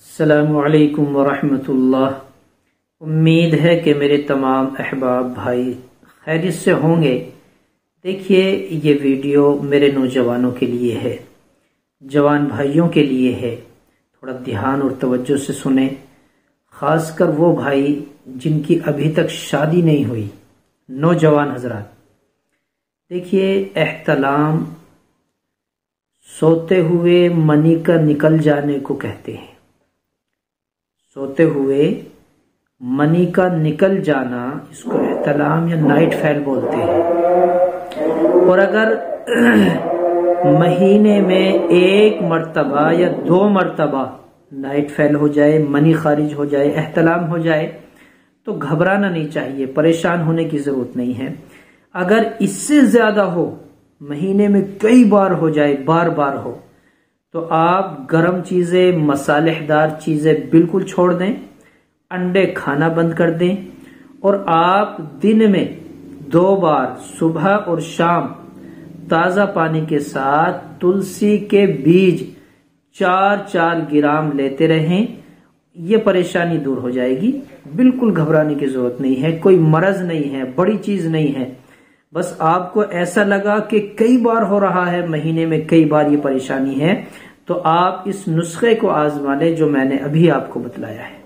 السلام علیکم ورحمۃ اللہ۔ امید ہے کہ میرے تمام احباب بھائی خیریت سے ہوں گے۔ دیکھیے، یہ ویڈیو میرے نوجوانوں کے لیے ہے، جوان بھائیوں کے لیے ہے۔ تھوڑا دھیان اور توجہ سے سنیں، خاص کر وہ بھائی جن کی ابھی تک شادی نہیں ہوئی، نوجوان حضرات۔ دیکھیے، احتلام سوتے ہوئے منی کا نکل جانے کو کہتے ہیں۔ سوتے ہوئے منی کا نکل جانا، اس کو احتلام یا نائٹ فیل بولتے ہیں۔ اور اگر مہینے میں ایک مرتبہ یا 2 مرتبہ نائٹ فیل ہو جائے، منی خارج ہو جائے، احتلام ہو جائے، تو گھبرانا نہیں چاہیے، پریشان ہونے کی ضرورت نہیں ہے۔ اگر اس سے زیادہ ہو، مہینے میں کئی بار ہو جائے، بار بار ہو، تو آپ گرم چیزیں، مصالح دار چیزیں بالکل چھوڑ دیں، انڈے کھانا بند کر دیں، اور آپ دن میں 2 بار صبح اور شام تازہ پانی کے ساتھ تلسی کے بیج 4 گرام لیتے رہیں۔ یہ پریشانی دور ہو جائے گی، بالکل گھبرانے کی ضرورت نہیں ہے، کوئی مرض نہیں ہے، بڑی چیز نہیں ہے۔ بس آپ کو ایسا لگا کہ کئی بار ہو رہا ہے، مہینے میں کئی بار یہ پریشانی ہے، تو آپ اس نسخے کو آزما لیں جو میں نے ابھی آپ کو بتلایا ہے۔